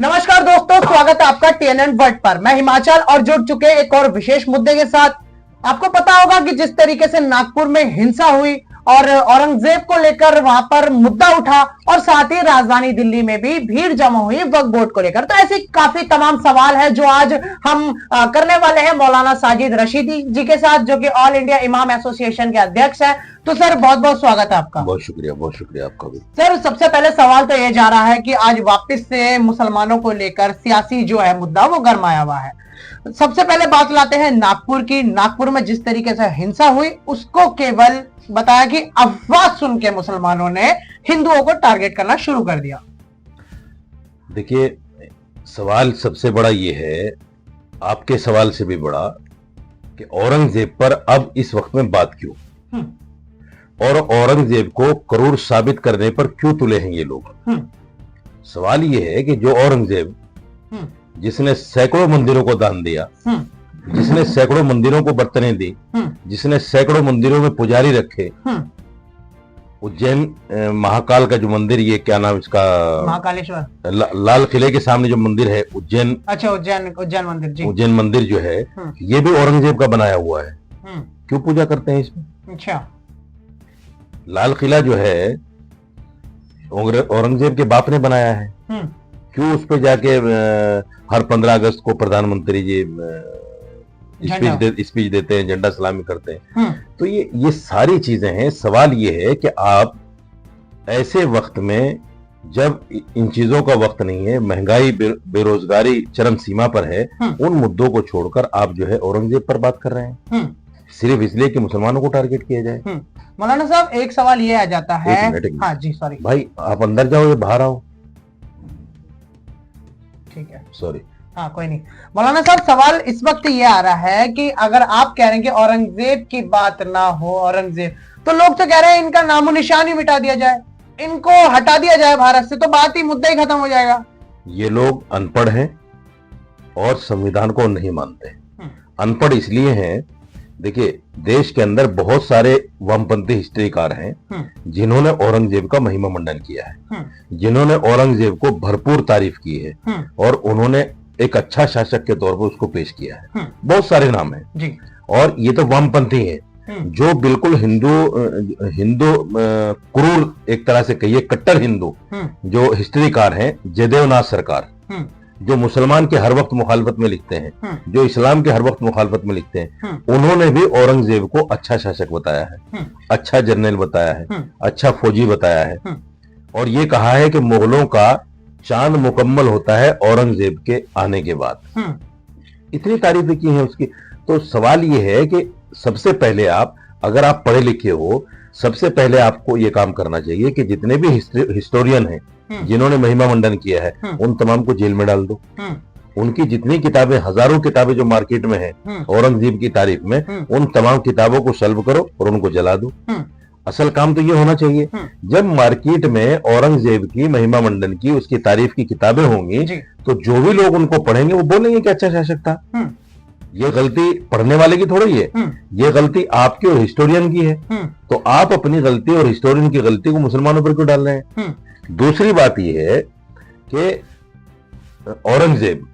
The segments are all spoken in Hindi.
नमस्कार दोस्तों, स्वागत है आपका टीएनएन वर्ल्ड पर। मैं हिमाचल और जुड़ चुके एक और विशेष मुद्दे के साथ। आपको पता होगा कि जिस तरीके से नागपुर में हिंसा हुई और औरंगजेब को लेकर वहां पर मुद्दा उठा और साथ ही राजधानी दिल्ली में भी भीड़ जमा हुई वक्फ बोर्ड को लेकर, तो ऐसे काफी तमाम सवाल है जो आज हम करने वाले हैं मौलाना साजिद रशीदी जी के साथ, जो कि ऑल इंडिया इमाम एसोसिएशन के अध्यक्ष है। तो सर, बहुत बहुत स्वागत है आपका। बहुत शुक्रिया आपका भी। सर, सबसे पहले सवाल तो ये जा रहा है कि आज वापस से मुसलमानों को लेकर सियासी जो है मुद्दा वो गरमाया हुआ है। सबसे पहले बात लाते हैं नागपुर की। नागपुर में जिस तरीके से हिंसा हुई उसको केवल बताया कि अफवाह सुन के मुसलमानों ने हिंदुओं को टारगेट करना शुरू कर दिया। देखिए, सवाल सबसे बड़ा ये है, आपके सवाल से भी बड़ा, कि औरंगजेब पर अब इस वक्त में बात क्यों, और औरंगजेब को क्रूर साबित करने पर क्यों तुले हैं ये लोग। सवाल ये है कि जो औरंगजेब जिसने सैकड़ों मंदिरों को दान दिया, जिसने सैकड़ों मंदिरों को बर्तनें दी, जिसने सैकड़ों मंदिरों में पुजारी रखे, उज्जैन महाकाल का जो मंदिर, ये क्या नाम इसका, महाकालेश्वर, लाल किले के सामने जो मंदिर है उज्जैन, अच्छा उज्जैन मंदिर जी, उज्जैन मंदिर जो है ये भी औरंगजेब का बनाया हुआ है। क्यों पूजा करते हैं इसमें? अच्छा, लाल किला जो है औरंगजेब के बाप ने बनाया है, क्यों उस पे जाके हर 15 अगस्त को प्रधानमंत्री जी स्पीच देते हैं, झंडा सलामी करते हैं। तो ये सारी चीजें हैं। सवाल ये है कि आप ऐसे वक्त में, जब इन चीजों का वक्त नहीं है, महंगाई बेरोजगारी चरम सीमा पर है, उन मुद्दों को छोड़कर आप जो है औरंगजेब पर बात कर रहे हैं, सिर्फ इसलिए कि मुसलमानों को टारगेट किया जाए। मौलाना साहब, एक सवाल ये आ जाता है। हाँ जी, सॉरी भाई, आप अंदर जाओ या बाहर आओ। ठीक है, सॉरी। हाँ, कोई नहीं। मौलाना साहब, सवाल इस वक्त ये आ रहा है कि अगर आप कह रहे हैं कि औरंगजेब की बात ना हो, औरंगजेब, तो लोग तो कह रहे हैं इनका नामो निशान ही मिटा दिया जाए, इनको हटा दिया जाए भारत से, तो बात ही, मुद्दा ही खत्म हो जाएगा। ये लोग अनपढ़ हैं और संविधान को नहीं मानते। अनपढ़ इसलिए हैं, देखिए, देश के अंदर बहुत सारे वामपंथी हिस्ट्रीकार हैं जिन्होंने औरंगजेब का महिमा मंडन किया है, जिन्होंने औरंगजेब को भरपूर तारीफ की है और उन्होंने एक अच्छा शासक के तौर पर उसको पेश किया है। बहुत सारे नाम हैं जी। और ये तो वामपंथी हैं जो बिल्कुल हिंदू क्रूर, एक तरह से कहिए कट्टर हिंदू, जो हिस्ट्रीकार हैं, जयदेवनाथ सरकार, जो मुसलमान के हर वक्त मुखालफत में लिखते हैं, जो इस्लाम के हर वक्त मुखालफत में लिखते हैं, उन्होंने भी औरंगजेब को अच्छा शासक बताया है, अच्छा जनरल बताया है, अच्छा फौजी बताया है, और ये कहा है कि मुगलों का चांद मुकम्मल होता है औरंगजेब के आने के बाद। इतनी तारीफें की हैं उसकी। तो सवाल ये है कि सबसे पहले आप, अगर आप पढ़े लिखे हो, सबसे पहले आपको ये काम करना चाहिए कि जितने भी हिस्टोरियन हैं जिन्होंने महिमा मंडन किया है, उन तमाम को जेल में डाल दो। उनकी जितनी किताबें, हजारों किताबें जो मार्केट में हैं औरंगजेब की तारीफ में, उन तमाम किताबों को सल्ब करो और उनको जला दो। असल काम तो ये होना चाहिए, जब मार्केट में औरंगजेब की महिमा मंडन की, उसकी तारीफ की किताबें होंगी, तो जो भी लोग उनको पढ़ेंगे वो बोलेंगे कि अच्छा शासक था। ये गलती पढ़ने वाले की थोड़ी है, ये गलती आपकी और हिस्टोरियन की है। तो आप अपनी गलती और हिस्टोरियन की गलती को मुसलमानों पर क्यों डाल रहे हैं? दूसरी बात यह है कि औरंगजेब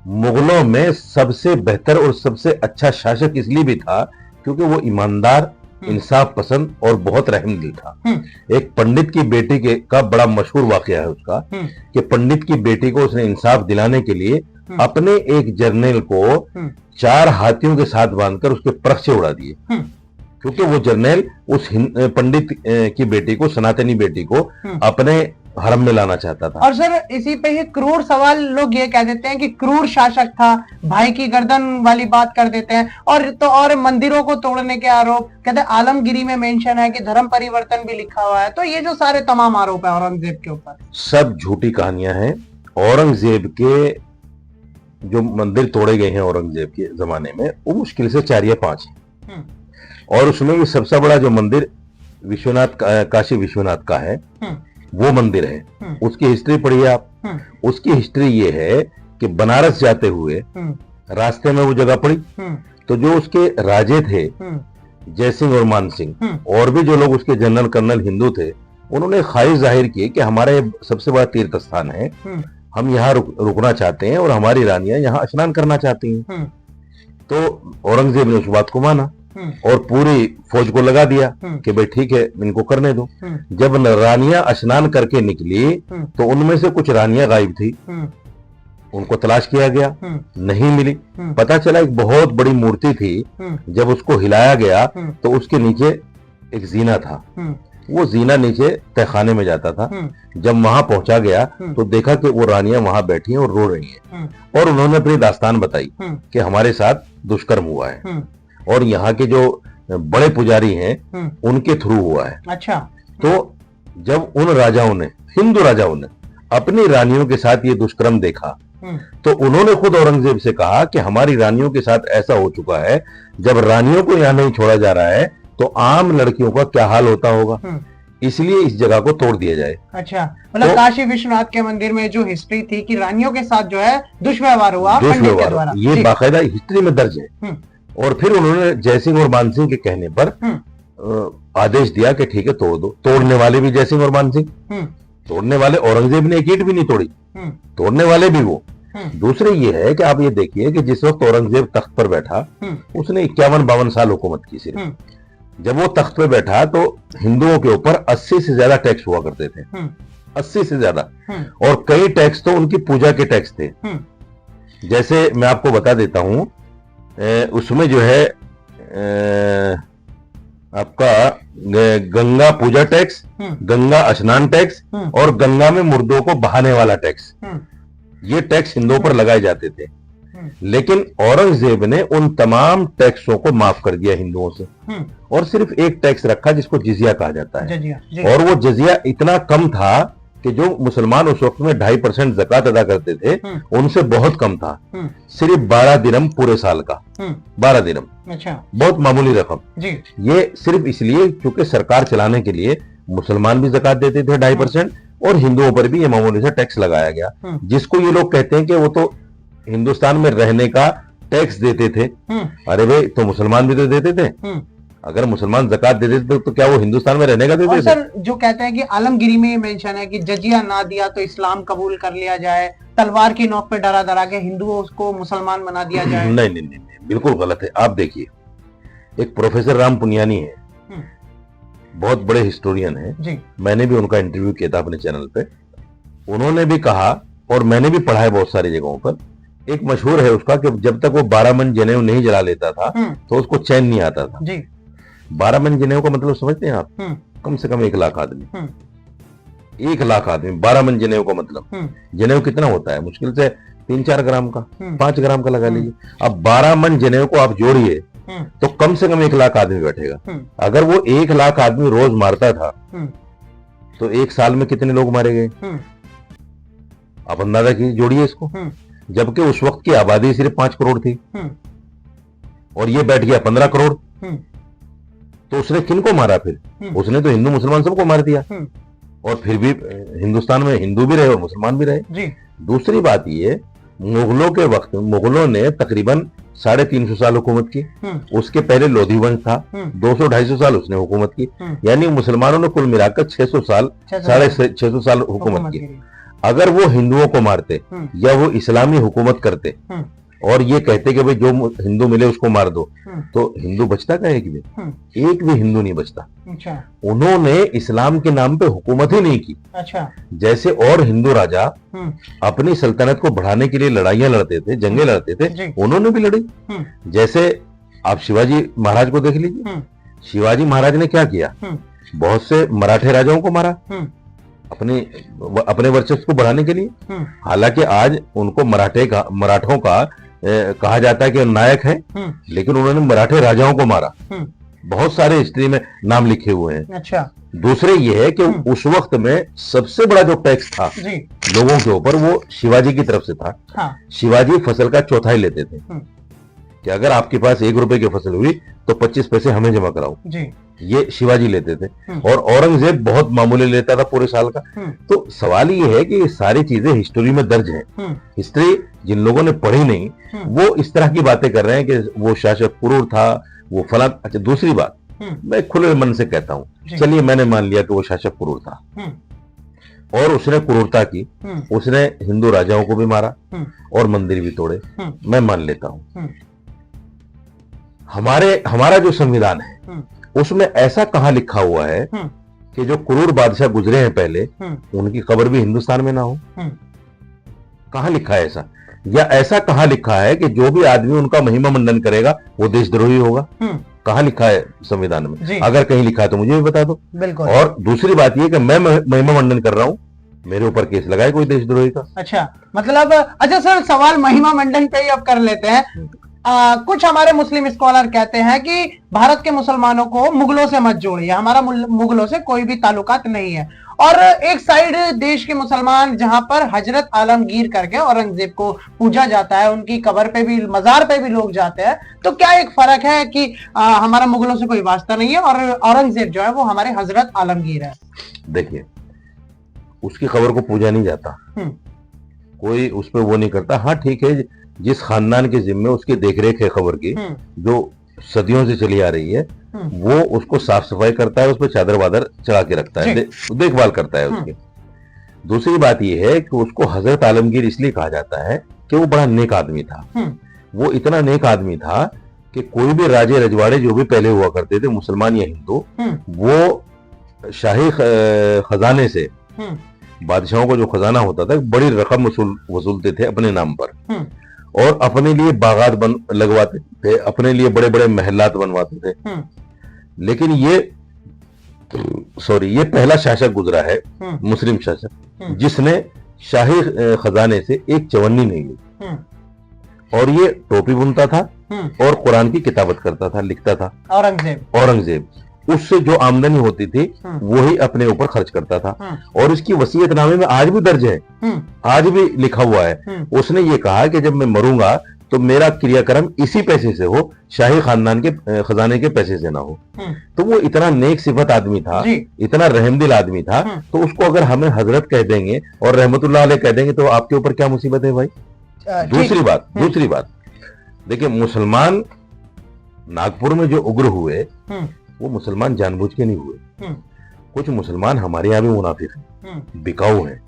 मुगलों में सबसे बेहतर और सबसे अच्छा शासक इसलिए भी था क्योंकि वो ईमानदार, इंसाफ पसंद और बहुत रहमदिल था। एक पंडित की बेटी का बड़ा मशहूर वाकया है उसका, कि पंडित की बेटी को उसने इंसाफ दिलाने के लिए अपने एक जर्नल को 4 हाथियों के साथ बांधकर उसके प्रख से उड़ा दिए, क्योंकि वो जर्नल उस पंडित की बेटी को, सनातनी बेटी को, अपने हरम में लाना चाहता था। और सर, इसी पे ही क्रूर सवाल लोग ये कह देते हैं कि क्रूर शासक था, भाई की गर्दन वाली बात कर देते हैं। और मंदिरों को तोड़ने के आरोप, कहते हैं आलमगिरी में मेंशन है कि धर्म परिवर्तन भी लिखा हुआ है। तो ये जो सारे तमाम आरोप है औरंगजेब के ऊपर, सब झूठी कहानियां हैं। औरंगजेब के जो मंदिर तोड़े गए हैं औरंगजेब के जमाने में, वो मुश्किल से 4 या 5 है। और उसमें भी सबसे बड़ा जो मंदिर काशी विश्वनाथ का है, वो मंदिर है। उसकी हिस्ट्री पढ़िए आप। उसकी हिस्ट्री ये है कि बनारस जाते हुए रास्ते में वो जगह पड़ी, तो जो उसके राजे थे, जय सिंह और मान सिंह, और भी जो लोग उसके जनरल कर्नल हिंदू थे, उन्होंने ख्वाहिश जाहिर की कि हमारा ये सबसे बड़ा तीर्थ स्थान है, हम यहाँ रुकना चाहते हैं और हमारी रानियां यहाँ स्नान करना चाहती हैं। तो औरंगजेब ने उस बात को माना और पूरी फौज को लगा दिया कि भाई ठीक है, इनको करने दो। जब रानियां स्नान करके निकली तो उनमें से कुछ रानियां गायब थी। उनको तलाश किया गया, नहीं मिली। पता चला एक बहुत बड़ी मूर्ति थी, जब उसको हिलाया गया तो उसके नीचे एक जीना था। वो जीना नीचे तहखाने में जाता था। जब वहां पहुंचा गया तो देखा कि वो रानियां वहां बैठी हैं और रो रही हैं और उन्होंने अपनी दास्तान बताई कि हमारे साथ दुष्कर्म हुआ है और यहाँ के जो बड़े पुजारी हैं उनके थ्रू हुआ है। अच्छा। तो जब उन राजाओं ने, हिंदू राजाओं ने अपनी रानियों के साथ ये दुष्कर्म देखा तो उन्होंने खुद औरंगजेब से कहा कि हमारी रानियों के साथ ऐसा हो चुका है, जब रानियों को यहाँ नहीं छोड़ा जा रहा है तो आम लड़कियों का क्या हाल होता होगा, इसलिए इस जगह को तोड़ दिया जाए। अच्छा, मतलब तो, काशी विश्वनाथ के मंदिर में जो हिस्ट्री थी कि रानियों के साथ जो है दुष्व्यवहार हुआ पंडित के द्वारा, ये बाकायदा हिस्ट्री में दर्ज है। और फिर उन्होंने जयसिंह और मानसिंह के कहने पर आदेश दिया कि ठीक है तोड़ दो। तोड़ने वाले भी जयसिंह और मानसिंह, तोड़ने वाले औरंगजेब ने एक ईंट भी नहीं तोड़ी, तोड़ने वाले भी वो। दूसरे ये है कि आप ये देखिए कि जिस वक्त औरंगजेब तख्त पर बैठा उसने 51-52 साल हुकूमत की सिर्फ। जब वो तख्त पे बैठा तो हिंदुओं के ऊपर 80 से ज्यादा टैक्स हुआ करते थे, 80 से ज्यादा। और कई टैक्स तो उनकी पूजा के टैक्स थे। जैसे मैं आपको बता देता हूं, उसमें जो है आपका गंगा पूजा टैक्स, गंगा स्नान टैक्स और गंगा में मुर्दों को बहाने वाला टैक्स, ये टैक्स हिंदुओं पर लगाए जाते थे। लेकिन औरंगजेब ने उन तमाम टैक्सों को माफ कर दिया हिंदुओं से और सिर्फ एक टैक्स रखा जिसको जिजिया कहा जाता है। और वो जिजिया इतना कम था कि जो मुसलमान उस वक्त में 2.5% ज़कात अदा करते थे उनसे बहुत कम था, सिर्फ 12 दिरहम पूरे साल का, 12 दिरहम। अच्छा, बहुत मामूली रकम। ये सिर्फ इसलिए क्योंकि सरकार चलाने के लिए मुसलमान भी ज़कात देते थे 2.5% और हिंदुओं पर भी ये मामूली सा टैक्स लगाया गया, जिसको ये लोग कहते हैं कि वो तो हिंदुस्तान में रहने का टैक्स देते थे। अरे भाई, तो मुसलमान भी तो देते थे। अगर मुसलमान ज़कात देते थे तो क्या वो हिंदुस्तान में रहने का देते थे? सर, जो कहते हैं कि आलमगिरी में मेंशन है कि जजिया ना दिया तो इस्लाम कबूल कर लिया जाए, तलवार की नोक पे डरा डरा के हिंदुओं को मुसलमान बना दिया जाए। नहीं नहीं नहीं, बिल्कुल गलत है। आप देखिए, एक प्रोफेसर राम पुनियानी है, बहुत बड़े हिस्टोरियन है, मैंने भी उनका इंटरव्यू किया था अपने चैनल पे। उन्होंने भी कहा और मैंने भी पढ़ा है बहुत सारी जगहों पर, एक मशहूर है उसका कि जब तक वो 12 मन जनेऊ नहीं जला लेता था तो उसको चैन नहीं आता था। 12 मन जनेऊ का मतलब समझते हैं आप? कम से कम 1 लाख आदमी, 1 लाख आदमी, 12 मन जनेऊ का मतलब। जनेऊ कितना होता है? मुश्किल से 3-4 ग्राम का, 5 ग्राम का लगा लीजिए। अब 12 मन जनेऊ को आप जोड़िए तो कम से कम 1 लाख आदमी बैठेगा। अगर वो 1 लाख आदमी रोज मारता था तो 1 साल में कितने लोग मारे गए? आप अंदाजा कीजिए, जोड़िए इसको। जबकि उस वक्त की आबादी सिर्फ 5 करोड़ थी और ये बैठ गया 15 करोड़। तो उसने किनको मारा फिर? उसने तो हिंदू मुसलमान सबको मार दिया और फिर भी हिंदुस्तान में हिंदू भी रहे और मुसलमान भी रहे। दूसरी बात ये, मुगलों के वक्त मुगलों ने तकरीबन 350 साल हुकूमत की। उसके पहले लोधी वंश था, 200-250 साल उसने हुकूमत की। यानी मुसलमानों ने कुल मिलाकर 600 साल, 650 साल हुकूमत की। अगर वो हिंदुओं को मारते या वो इस्लामी हुकूमत करते और ये कहते कि भाई जो हिंदू मिले उसको मार दो, तो हिंदू बचता का? एक भी हिंदू नहीं बचता। अच्छा। उन्होंने इस्लाम के नाम पे हुकूमत ही नहीं की। अच्छा। जैसे और हिंदू राजा अपनी सल्तनत को बढ़ाने के लिए लड़ाइयां लड़ते थे, जंगें लड़ते थे, उन्होंने भी लड़ी। जैसे आप शिवाजी महाराज को देख लीजिए, शिवाजी महाराज ने क्या किया? बहुत से मराठे राजाओं को मारा अपने वर्चस्व को बढ़ाने के लिए। हालांकि आज उनको मराठों का कहा जाता है कि नायक है, लेकिन उन्होंने मराठे राजाओं को मारा। बहुत सारे हिस्ट्री में नाम लिखे हुए हैं। अच्छा। दूसरे ये है कि उस वक्त में सबसे बड़ा जो टैक्स था लोगों के ऊपर वो शिवाजी की तरफ से था। हाँ। शिवाजी फसल का चौथाई लेते थे कि अगर आपके पास 1 रुपए की फसल हुई तो 25 पैसे हमें जमा कराओ। ये शिवाजी लेते थे और औरंगजेब बहुत मामूली लेता था पूरे साल का। तो सवाल ये है कि ये सारी चीजें हिस्ट्री में दर्ज हैं। हिस्ट्री जिन लोगों ने पढ़ी नहीं वो इस तरह की बातें कर रहे हैं कि वो शासक क्रूर था, वो फला। अच्छा, दूसरी बात मैं खुले मन से कहता हूं, चलिए मैंने मान लिया कि वो शासक क्रूर था, और उसने क्रूरता की, उसने हिंदू राजाओं को भी मारा और मंदिर भी तोड़े, मैं मान लेता हूं। हमारा जो संविधान है उसमें ऐसा कहां लिखा हुआ है कि जो क्रूर बादशाह गुजरे हैं पहले, उनकी कब्र भी हिंदुस्तान में ना हो? कहां लिखा है ऐसा? या ऐसा कहां लिखा है कि जो भी आदमी उनका महिमा मंडन करेगा वो देशद्रोही होगा? कहां लिखा है संविधान में? अगर कहीं लिखा है तो मुझे भी बता दो। बिल्कुल। और दूसरी बात ये कि मैं महिमा मंडन कर रहा हूं, मेरे ऊपर केस लगाए कोई देशद्रोही का। अच्छा, मतलब अच्छा सर, सवाल महिमा मंडन पे ही अब कर लेते हैं। कुछ हमारे मुस्लिम स्कॉलर कहते हैं कि भारत के मुसलमानों को मुगलों से मत जोड़िए, हमारा मुगलों से कोई भी ताल्लुकात नहीं है। और एक साइड देश के मुसलमान जहां पर हजरत आलमगीर करके औरंगजेब को पूजा जाता है, उनकी कब्र पे भी, मजार पे भी लोग जाते हैं। तो क्या एक फर्क है कि हमारा मुगलों से कोई वास्ता नहीं है और औरंगजेब जो है वो हमारे हजरत आलमगीर है? देखिए, उसकी खबर को पूजा नहीं जाता, कोई उस पर वो नहीं करता। हाँ ठीक है, जिस खानदान के जिम्मे उसकी देखरेख है खबर की, जो सदियों से चली आ रही है, वो उसको साफ सफाई करता है, उस पर चादर वादर चढ़ा के रखता है, देखभाल करता है उसकी। दूसरी बात यह है कि उसको हजरत आलमगीर इसलिए कहा जाता है कि वो बड़ा नेक आदमी था। वो इतना नेक आदमी था कि कोई भी राजे रजवाड़े जो भी पहले हुआ करते थे, मुसलमान या हिंदू, वो शाही खजाने से, बादशाहों को जो खजाना होता था, बड़ी रकम वसूलते थे अपने नाम पर और अपने लिए बागात लगवाते थे, अपने लिए बड़े बड़े महलात बनवाते थे। लेकिन ये पहला शासक गुजरा है, मुस्लिम शासक, जिसने शाही खजाने से एक चवन्नी नहीं ली। और ये टोपी बुनता था और कुरान की किताबत करता था, लिखता था। औरंगजेब उससे जो आमदनी होती थी वही अपने ऊपर खर्च करता था। और इसकी वसीयतनामे में आज भी दर्ज है, आज भी लिखा हुआ है। उसने ये कहा कि जब मैं मरूंगा तो मेरा क्रियाक्रम इसी पैसे से हो, शाही खानदान के खजाने के पैसे से ना हो। तो वो इतना नेक सिफत आदमी था, इतना रहमदिल आदमी था, तो उसको अगर हमें हजरत कह देंगे और रहमतुल्लाह अलैह कह देंगे तो आपके ऊपर क्या मुसीबत है भाई? दूसरी बात देखिए, मुसलमान नागपुर में जो उग्र हुए वो मुसलमान जानबूझ के नहीं हुए। कुछ मुसलमान हमारे यहाँ भी मुनाफिक हैं, बिकाऊ हैं,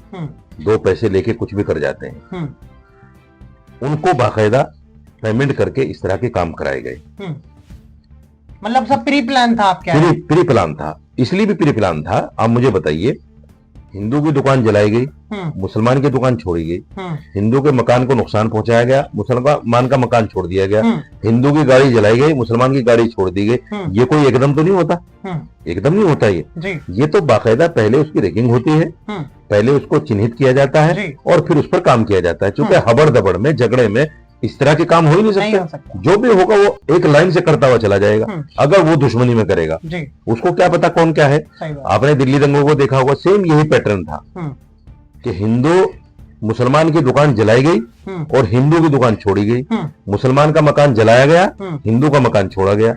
2 पैसे लेके कुछ भी कर जाते हैं। उनको बाकायदा पेमेंट करके इस तरह के काम कराए गए। मतलब सब प्री प्लान था? आप क्या प्री प्लान था? इसलिए भी प्री प्लान था। आप मुझे बताइए, हिंदू की दुकान जलाई गई, मुसलमान की दुकान छोड़ी गई, हिंदू के मकान को नुकसान पहुंचाया गया, मुसलमान का मकान छोड़ दिया गया, हिंदू की गाड़ी जलाई गई, मुसलमान की गाड़ी छोड़ दी गई। ये कोई एकदम तो नहीं होता, एकदम नहीं होता ये तो बाकायदा पहले उसकी रेकिंग होती है, पहले उसको चिन्हित किया जाता है और फिर उस पर काम किया जाता है। चूंकि हबड़ दबड़ में, झगड़े में इस तरह के काम हो ही नहीं सकते। जो भी होगा वो एक लाइन से करता हुआ चला जाएगा। अगर वो दुश्मनी में करेगा, उसको क्या पता कौन क्या है। आपने दिल्ली दंगों को देखा होगा, सेम यही पैटर्न था कि हिंदू मुसलमान की दुकान जलाई गई और हिंदू की दुकान छोड़ी गई, मुसलमान का मकान जलाया गया, हिंदू का मकान छोड़ा गया।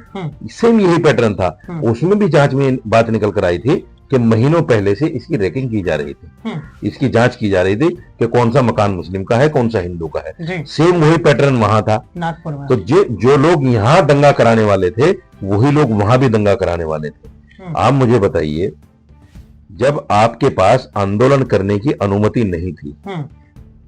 सेम यही पैटर्न था। उसमें भी जांच में बात निकल कर आई थी कि महीनों पहले से इसकी रेकिंग की जा रही थी, इसकी जांच की जा रही थी कि कौन सा मकान मुस्लिम का है, कौन सा हिंदू का है। सेम वही पैटर्न वहां था नागपुर में। तो जो लोग यहाँ दंगा कराने वाले थे वही लोग वहां भी दंगा कराने वाले थे। आप मुझे बताइए, जब आपके पास आंदोलन करने की अनुमति नहीं थी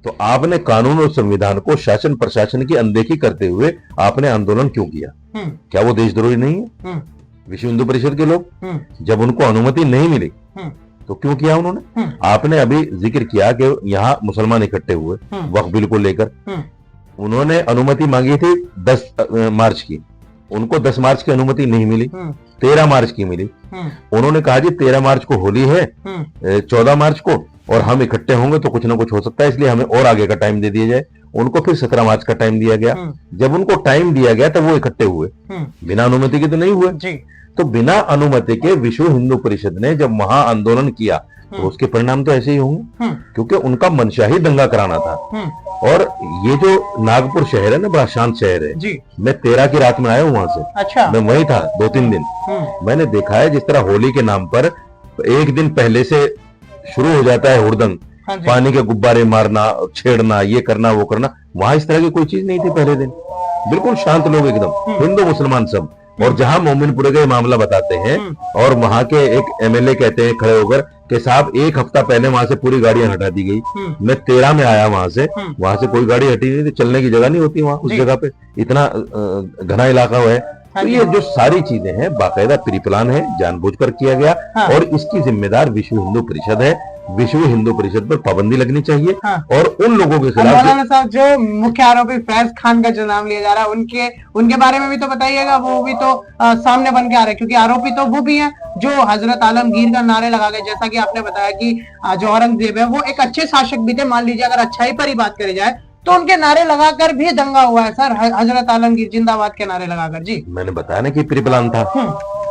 तो आपने कानून और संविधान को, शासन प्रशासन की अनदेखी करते हुए आपने आंदोलन क्यों किया? क्या वो देशद्रोही नहीं है? विश्व हिंदू परिषद के लोग जब उनको अनुमति नहीं मिली तो क्यों किया उन्होंने? आपने अभी जिक्र किया कि यहाँ मुसलमान इकट्ठे हुए वक्फ बिल को लेकर, उन्होंने अनुमति मांगी थी 10 मार्च की, उनको 10 मार्च की अनुमति नहीं मिली, 13 मार्च की मिली। उन्होंने कहा जी 13 मार्च को होली है, 14 मार्च को और हम इकट्ठे होंगे तो कुछ ना कुछ हो सकता है, इसलिए हमें और आगे का टाइम दे दिया जाए। उनको फिर 17 मार्च का टाइम दिया गया। जब उनको टाइम दिया गया तब वो इकट्ठे हुए, बिना अनुमति के तो नहीं हुए। तो बिना अनुमति के विश्व हिंदू परिषद ने जब महा आंदोलन किया तो उसके परिणाम तो ऐसे ही होंगे, क्योंकि उनका मनशा ही दंगा कराना था। और ये जो नागपुर शहर है ना, बड़ा शांत शहर है जी। मैं 13 की रात में आया हूँ वहां से। अच्छा। मैं वहीं था 2-3 दिन। मैंने देखा है जिस तरह होली के नाम पर एक दिन पहले से शुरू हो जाता है हुड़दंग, पानी के गुब्बारे मारना, छेड़ना, ये करना वो करना। वहां इस तरह की कोई चीज नहीं थी पहले दिन। बिल्कुल शांत लोग एकदम, हिंदू मुसलमान सब। और जहां मोमिनपुरे का मामला बताते हैं और वहां के एक एमएलए कहते हैं खड़े होकर कि साहब एक हफ्ता पहले वहां से पूरी गाड़ियां हटा दी गई। मैं 13 में आया वहां से कोई गाड़ी हटी नहीं थी, चलने की जगह नहीं होती वहां उस जगह पे, इतना घना इलाका है। तो ये जो सारी चीजें हैं बाकायदा प्री प्लान है, जानबूझकर किया गया। और इसकी जिम्मेदार विश्व हिंदू परिषद है। विश्व हिंदू परिषद पर पाबंदी लगनी चाहिए। और उन लोगों के खिलाफ मौलाना साहब जो मुख्य आरोपी फैज खान का जो नाम लिया जा रहा है उनके बारे में भी तो बताइएगा। वो भी तो सामने बन के आ रहे हैं, क्योंकि आरोपी तो वो भी हैं जो हजरत आलमगीर का नारे लगा गए। जैसा कि आपने बताया कि जो औरंगजेब है वो एक अच्छे शासक भी थे, मान लीजिए अगर अच्छाई पर ही बात करी जाए तो उनके नारे लगाकर भी दंगा हुआ है सर, हजरत आलमगीर जिंदाबाद के नारे लगाकर। जी मैंने बताया ना कि प्री प्लान था,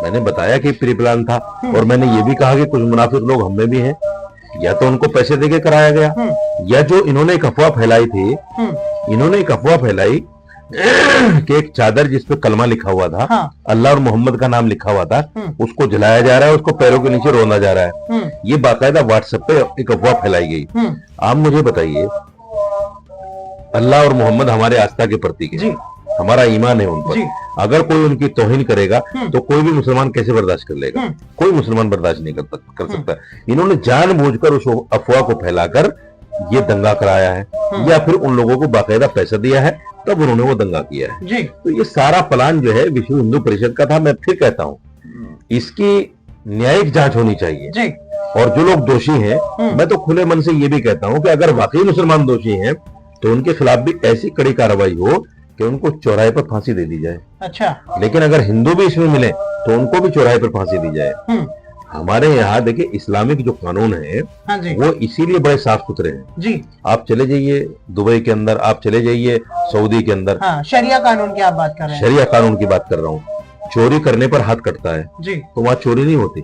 मैंने बताया कि प्री प्लान था। और मैंने ये भी कहा कि कुछ मुनाफिक लोग हमें भी हैं, या तो उनको पैसे देके कराया गया, या जो इन्होंने एक अफवाह फैलाई थी, इन्होंने एक अफवाह फैलाई कि एक चादर जिसपे कलमा लिखा हुआ था, अल्लाह और मोहम्मद का नाम लिखा हुआ था, उसको जलाया जा रहा है, उसको पैरों के नीचे रोना जा रहा है। ये बाकायदा व्हाट्सएप पे एक अफवाह फैलाई गई। आप मुझे बताइए, अल्लाह और मोहम्मद हमारे आस्था के प्रतीक है, हमारा ईमान है उन पर। अगर कोई उनकी तौहीन करेगा तो कोई भी मुसलमान कैसे बर्दाश्त कर लेगा? कोई मुसलमान बर्दाश्त नहीं कर सकता। इन्होंने जानबूझकर उस अफवाह को फैलाकर ये दंगा कराया है, या फिर उन लोगों को बाकायदा पैसा दिया है तब उन्होंने वो दंगा किया है। तो ये सारा प्लान जो है विश्व हिंदू परिषद का था। मैं फिर कहता हूँ, इसकी न्यायिक जांच होनी चाहिए। और जो लोग दोषी हैं, मैं तो खुले मन से ये भी कहता हूँ कि अगर वाकई मुसलमान दोषी हैं तो उनके खिलाफ भी ऐसी कड़ी कार्रवाई हो कि उनको चौराहे पर फांसी दे दी जाए। अच्छा। लेकिन अगर हिंदू भी इसमें मिले तो उनको भी चौराहे पर फांसी दी जाए। हमारे यहाँ देखिए इस्लामिक जो कानून है वो इसीलिए बड़े साफ सुथरे हैं। जी आप चले जाइए दुबई के अंदर, आप चले जाइए सऊदी के अंदर, शरिया कानून की आप बात कर रहे हैं। शरिया कानून की बात कर रहा हूँ। चोरी करने पर हाथ कटता है जी, तो वहाँ चोरी नहीं होती।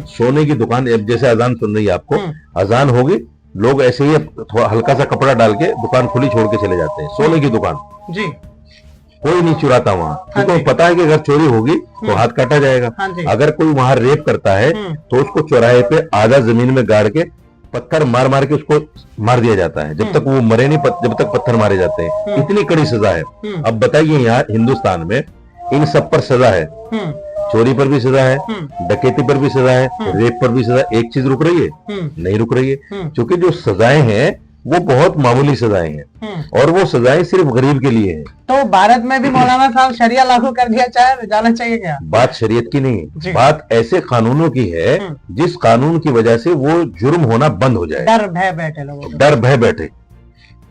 सोने की दुकान, जैसे अजान सुन रही है आपको, अजान होगी, लोग ऐसे ही थोड़ा हल्का सा कपड़ा डाल के दुकान खुली छोड़ के चले जाते हैं। सोने की दुकान जी, कोई नहीं चुराता वहाँ, क्योंकि पता है कि अगर चोरी होगी तो हाथ काटा जाएगा। अगर कोई वहाँ रेप करता है तो उसको चौराहे पे आधा जमीन में गाड़ के पत्थर मार मार के उसको मार दिया जाता है, जब तक वो मरे नहीं, जब तक पत्थर मारे जाते हैं। इतनी कड़ी सजा है। अब बताइए यहाँ हिंदुस्तान में इन सब पर सजा है, चोरी पर भी सजा है, डकैती पर भी सजा है, रेप पर भी सजा। एक चीज रुक रही है? नहीं रुक रही है, क्योंकि जो सजाएं हैं वो बहुत मामूली सजाएं हैं, और वो सजाएं सिर्फ गरीब के लिए है। तो भारत में भी मौलाना साहब शरिया लागू कर दिया जाना चाहिए क्या? बात शरीयत की नहीं, बात ऐसे कानूनों की है जिस कानून की वजह से वो जुर्म होना बंद हो जाए। डर भय बैठे लोगों को, डर भय बैठे।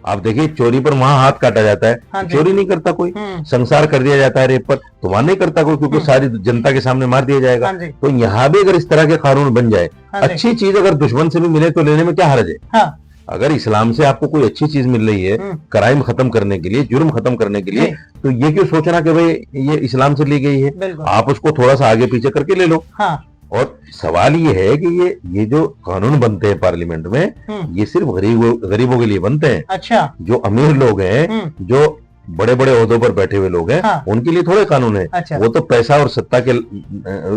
आप देखिए चोरी पर वहां हाथ काटा जाता है, चोरी नहीं करता कोई, संसार कर दिया जाता है रेप पर, तो वहां नहीं करता कोई, क्योंकि सारी जनता के सामने मार दिया जाएगा। तो यहाँ भी अगर इस तरह के कानून बन जाए, अच्छी चीज अगर दुश्मन से भी मिले तो लेने में क्या हर्ज है? अगर इस्लाम से आपको कोई अच्छी चीज मिल रही है क्राइम खत्म करने के लिए, जुर्म खत्म करने के लिए, तो ये क्यों सोचना कि भाई ये इस्लाम से ली गई है? आप उसको थोड़ा सा आगे पीछे करके ले लो। और सवाल ये है कि ये जो कानून बनते हैं पार्लियामेंट में, ये सिर्फ गरीबों के लिए बनते हैं। अच्छा। जो अमीर लोग हैं, जो बड़े बड़े ओहदों पर बैठे हुए लोग हैं, उनके लिए थोड़े कानून है। अच्छा। वो तो पैसा और सत्ता के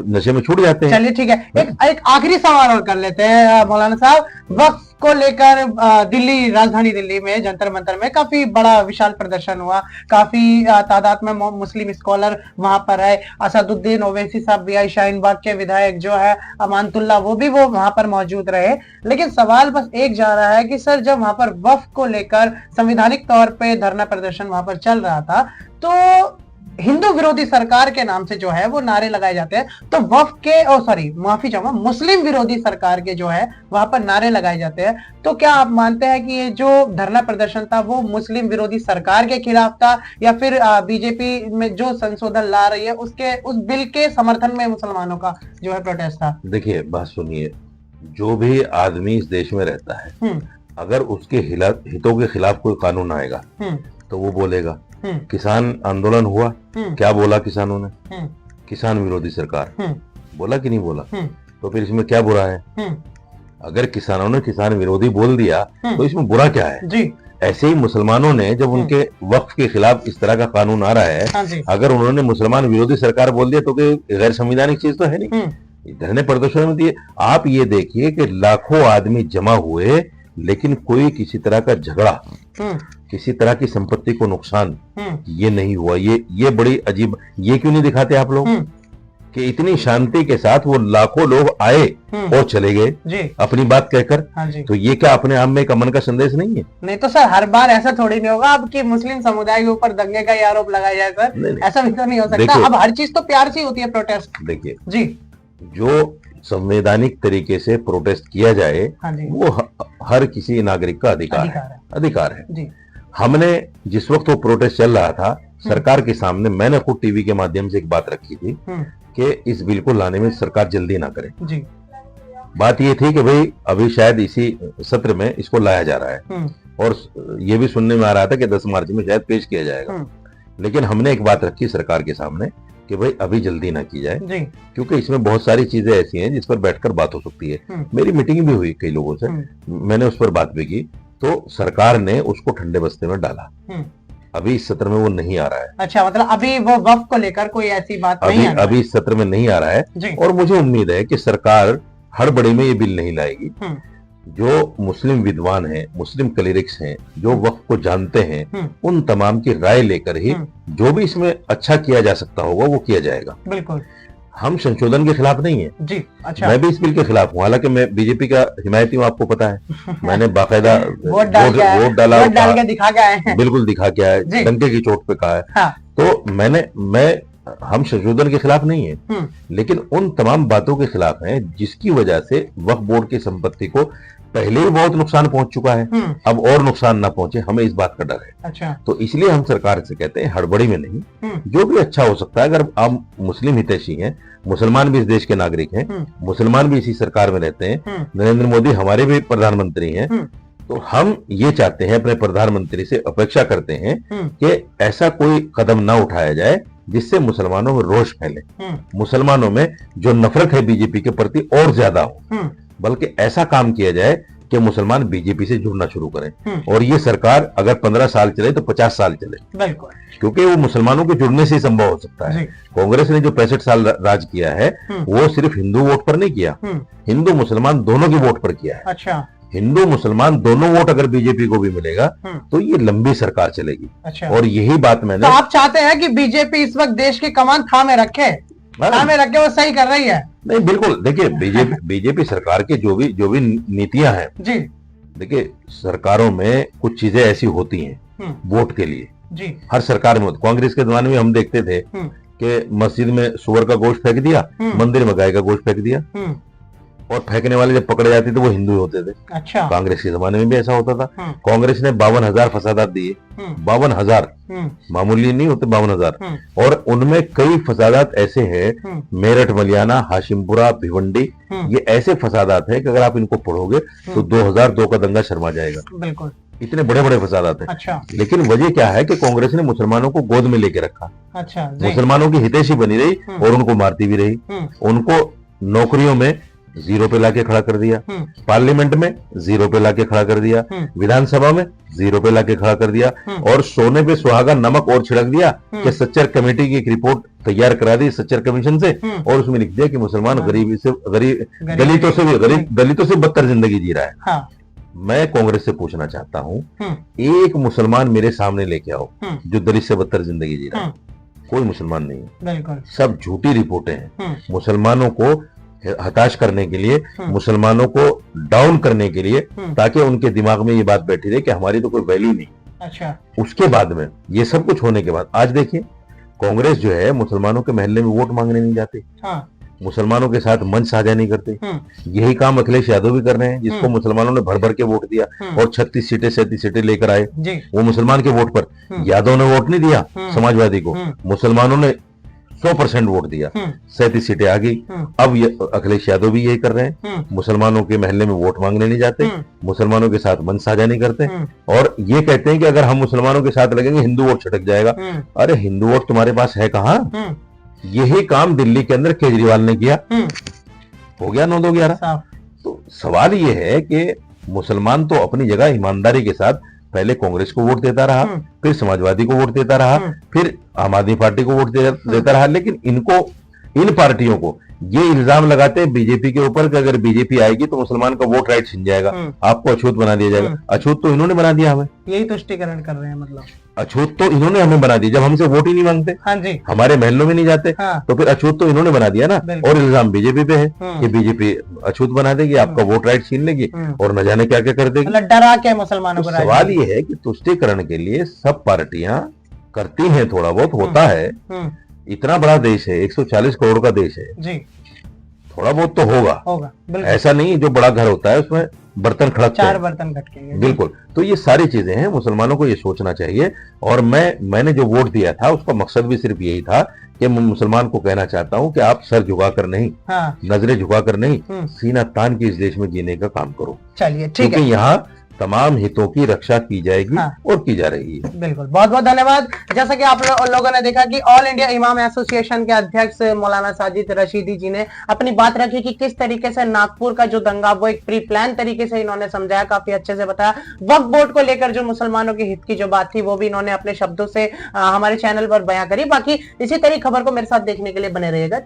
नशे में छूट जाते हैं। चलिए ठीक है, एक आखिरी सवाल और कर लेते हैं मौलाना साहब। वक्फ को लेकर दिल्ली, राजधानी दिल्ली में जंतर मंतर में काफी बड़ा विशाल प्रदर्शन हुआ, काफी तादाद में मुस्लिम स्कॉलर वहां पर आए। असदुद्दीन ओवैसी साहब भी आए, शाहीन बाग के विधायक जो है अमानतुल्लाह, वो भी वहां पर मौजूद रहे। लेकिन सवाल बस एक जा रहा है कि सर जब वहां पर वक्फ को लेकर संवैधानिक तौर पे धरना प्रदर्शन वहां पर चल रहा था, तो हिंदू विरोधी सरकार के नाम से जो है वो नारे लगाए जाते हैं, तो वक्फ के माफी चाहूंगा, मुस्लिम विरोधी सरकार के जो है वहां पर नारे लगाए जाते हैं। तो क्या आप मानते हैं कि ये जो धरना प्रदर्शन था वो मुस्लिम विरोधी सरकार के खिलाफ था, या फिर बीजेपी में जो संशोधन ला रही है उस बिल के समर्थन में मुसलमानों का जो है प्रोटेस्ट था? देखिए बात सुनिए, जो भी आदमी इस देश में रहता है, अगर उसके हितों के खिलाफ कोई कानून आएगा तो वो बोलेगा। किसान आंदोलन हुआ, क्या बोला किसानों ने? किसान विरोधी सरकार बोला कि नहीं बोला? तो फिर इसमें क्या बुरा है? अगर किसानों ने किसान विरोधी बोल दिया तो इसमें बुरा क्या है? जी। ऐसे ही मुसलमानों ने जब उनके वक्फ के खिलाफ इस तरह का कानून आ रहा है, अगर उन्होंने मुसलमान विरोधी सरकार बोल दिया तो गैर संवैधानिक चीज तो है नहीं। धरने प्रदर्शन में दिए, आप ये देखिए कि लाखों आदमी जमा हुए, लेकिन कोई किसी तरह का झगड़ा, किसी तरह की संपत्ति को नुकसान ये नहीं हुआ। ये बड़ी अजीब, ये क्यों नहीं दिखाते आप लोग कि इतनी शांति के साथ वो लाखों लोग आए और चले गए जी अपनी बात कहकर। हाँ जी। तो ये क्या अपने आप में एक अमन का संदेश नहीं है? नहीं तो सर हर बार ऐसा थोड़ी नहीं होगा अब कि मुस्लिम समुदाय के ऊपर दंगे का ही आरोप लगाया जाए सर। नहीं, नहीं। ऐसा भी तो नहीं हो सकता। देखिए, अब हर चीज तो प्यार से ही होती है प्रोटेस्ट। देखिए जी जो संवैधानिक तरीके से प्रोटेस्ट किया जाए हाँ जी वो हर किसी नागरिक का अधिकार है। जी हमने जिस वक्त वो प्रोटेस्ट चल रहा था सरकार के सामने मैंने खुद टीवी के माध्यम से एक बात रखी थी कि इस बिल को लाने में सरकार जल्दी ना करे। जी बात ये थी कि भाई अभी शायद इसी सत्र में इसको लाया जा रहा है और ये भी सुनने में आ रहा था कि 10 मार्च में शायद पेश किया जाएगा। लेकिन हमने एक बात रखी सरकार के सामने कि भाई अभी जल्दी ना की जाए जी क्योंकि इसमें बहुत सारी चीजें ऐसी हैं जिस पर बैठकर बात हो सकती है। मेरी मीटिंग भी हुई कई लोगों से, मैंने उस पर बात भी की तो सरकार ने उसको ठंडे बस्ते में डाला। अभी इस सत्र में वो नहीं आ रहा है। अच्छा मतलब अभी वो वक्फ को लेकर कोई ऐसी बात नहीं है? अभी इस सत्र में नहीं आ रहा है और मुझे उम्मीद है कि सरकार हड़बड़ी में ये बिल नहीं लाएगी। जो मुस्लिम विद्वान हैं, मुस्लिम क्लेरिक्स हैं, जो वक्फ को जानते हैं, उन तमाम की राय लेकर ही जो भी इसमें अच्छा किया जा सकता होगा वो किया जाएगा। बिल्कुल हम संशोधन के खिलाफ नहीं है जी। अच्छा मैं भी इस बिल के खिलाफ हूँ, हालांकि मैं बीजेपी का हिमायती हूँ, आपको पता है। मैंने बाकायदा वोट डाल के दिखा के आए हैं। बिल्कुल दिखा के आए, डंके की चोट पे कहा है। हाँ। तो हम संशोधन के खिलाफ नहीं है लेकिन उन तमाम बातों के खिलाफ हैं जिसकी वजह से वक्फ बोर्ड की संपत्ति को पहले ही बहुत नुकसान पहुंच चुका है, अब और नुकसान ना पहुंचे, हमें इस बात का डर है। अच्छा तो इसलिए हम सरकार से कहते हैं हड़बड़ी में नहीं, जो भी अच्छा हो सकता है। अगर आप मुस्लिम हितैषी हैं, मुसलमान भी इस देश के नागरिक हैं, मुसलमान भी इसी सरकार में रहते हैं, नरेंद्र मोदी हमारे भी प्रधानमंत्री हैं, तो हम ये चाहते हैं, अपने प्रधानमंत्री से अपेक्षा करते हैं कि ऐसा कोई कदम ना उठाया जाए जिससे मुसलमानों में रोष फैले, मुसलमानों में जो नफरत है बीजेपी के प्रति और ज्यादा हो, बल्कि ऐसा काम किया जाए कि मुसलमान बीजेपी से जुड़ना शुरू करें। और ये सरकार अगर 15 साल चले तो 50 साल चले, बिल्कुल, क्योंकि वो मुसलमानों के जुड़ने से ही संभव हो सकता है। कांग्रेस ने जो 65 साल राज किया है वो सिर्फ हिंदू वोट पर नहीं किया, हिंदू मुसलमान दोनों के वोट पर किया है। अच्छा, हिंदू मुसलमान दोनों वोट अगर बीजेपी को भी मिलेगा तो ये लंबी सरकार चलेगी। अच्छा। और यही बात मैंने, तो आप चाहते हैं कि बीजेपी इस वक्त देश की कमान थामे रखे, थामे रखे, वो सही कर रही है? नहीं, बिल्कुल। देखिए बीजेपी सरकार के जो भी नीतियां हैं जी, देखिए सरकारों में कुछ चीजें ऐसी होती हैं वोट के लिए जी, हर सरकार में। कांग्रेस के जमाने में हम देखते थे कि मस्जिद में सुअर का गोश्त फेंक दिया, मंदिर में गाय का गोश्त फेंक दिया, और फेंकने वाले जब पकड़े जाते थे वो हिंदू होते थे। अच्छा। कांग्रेस के जमाने में भी ऐसा होता था। कांग्रेस ने 52,000 फसादात दिए, 52,000, मामूली नहीं होते 52,000, और उनमें कई फसादात ऐसे हैं, मेरठ, मलियाना, हाशिमपुरा, भिवंडी, ये ऐसे फसादात हैं कि अगर आप इनको पढ़ोगे तो 2002 का दंगा शर्मा जाएगा। बिल्कुल, इतने बड़े बड़े फसादात हैं। अच्छा। लेकिन वजह क्या है कि कांग्रेस ने मुसलमानों को गोद में लेके रखा। अच्छा। मुसलमानों की हितैषी बनी रही और उनको मारती भी रही, उनको नौकरियों में 0 पे लाके खड़ा कर दिया, पार्लियामेंट में 0 पे लाके खड़ा कर दिया, विधानसभा में 0 पे लाके खड़ा कर दिया, और सोने पे सुहागा नमक और छिड़क दिया कि सच्चर कमेटी की एक रिपोर्ट तैयार करा दी सच्चर कमीशन से, और उसमें लिख दिया कि मुसलमान दलितों से बदतर जिंदगी जी रहा है। हाँ। मैं कांग्रेस से पूछना चाहता हूँ, एक मुसलमान मेरे सामने लेके आओ जो दलित से बदतर जिंदगी जी रहा है। कोई मुसलमान नहीं है, सब झूठी रिपोर्टें हैं, मुसलमानों को हताश करने के लिए, मुसलमानों को डाउन करने के लिए, ताकि उनके दिमाग में ये बात बैठी रहे कि हमारी तो कोई वैल्यू नहीं। अच्छा। उसके बाद में ये सब कुछ होने के बाद आज देखिए कांग्रेस जो है मुसलमानों के महल्ले में वोट मांगने नहीं जाते। हाँ। मुसलमानों के साथ मंच साझा नहीं करते। यही काम अखिलेश यादव भी कर रहे हैं, जिसको मुसलमानों ने भर भर के वोट दिया और 36 सीटें 37 सीटें लेकर आए, वो मुसलमान के वोट पर। यादव ने वोट नहीं दिया समाजवादी को, मुसलमानों ने 100% वोट दिया, 37 सीटें आ गई। अब अखिलेश यादव भी यही कर रहे हैं, मुसलमानों के महल्ले में वोट मांगने नहीं जाते, मुसलमानों के साथ मंच साझा नहीं करते, और ये कहते हैं कि अगर हम मुसलमानों के साथ लगेंगे हिंदू वोट छटक जाएगा। अरे हिंदू वोट तुम्हारे पास है कहाँ? यही काम दिल्ली के अंदर केजरीवाल ने किया, हो गया 9-2-11। तो सवाल ये है कि मुसलमान तो अपनी जगह ईमानदारी के साथ पहले कांग्रेस को वोट देता रहा, फिर समाजवादी को वोट देता रहा, फिर आम आदमी पार्टी को वोट देता रहा, लेकिन इन पार्टियों को ये इल्जाम लगाते हैं बीजेपी के ऊपर कि अगर बीजेपी आएगी तो मुसलमान का वोट राइट छिन जाएगा, आपको अछूत बना दिया जाएगा। अछूत तो इन्होंने बना दिया हमें, यही तुष्टिकरण कर रहे हैं मतलब। अछूत तो इन्होंने हमें बना दिया, जब हमसे वोट ही नहीं मांगते, हाँ जी, हमारे महलों में नहीं जाते, हाँ। तो फिर अछूत तो इन्होंने बना दिया ना। और इल्जाम बीजेपी पे है कि बीजेपी अछूत बना देगी, आपका वोट राइट छीन लेगी और न जाने क्या क्या कर देगी। मतलब डरा के मुसलमानों को। सवाल ये है कि तुष्टीकरण के लिए सब पार्टियां करती हैं, थोड़ा बहुत होता है। इतना बड़ा देश है, 140 करोड़ का देश है जी, थोड़ा बहुत तो होगा। ऐसा नहीं जो बड़ा घर होता है उसमें बर्तन खड़कते हैं, 4 बर्तन खटकेंगे। बिल्कुल। तो ये सारी चीजें हैं, मुसलमानों को ये सोचना चाहिए। और मैंने जो वोट दिया था उसका मकसद भी सिर्फ यही था कि मैं मुसलमान को कहना चाहता हूं कि आप सर झुकाकर नहीं, हाँ। नजरें झुकाकर नहीं, सीना तान के इस देश में जीने का काम करो। चलिए ठीक है, क्योंकि यहाँ तमाम हितों की रक्षा की जाएगी, हाँ। और की जा रही है। बिल्कुल, बहुत बहुत धन्यवाद। जैसा कि आप लोगों ने देखा कि ऑल इंडिया इमाम एसोसिएशन के अध्यक्ष मौलाना साजिद रशीदी जी ने अपनी बात रखी कि किस तरीके से नागपुर का जो दंगा वो एक प्री प्लान तरीके से इन्होंने समझाया, काफी अच्छे से बताया। वक्फ बोर्ड को लेकर जो मुसलमानों के हित की जो बात थी वो भी इन्होंने अपने शब्दों से हमारे चैनल पर बयां करी। बाकी इसी तरह खबर को मेरे साथ देखने के लिए बने रहिएगा।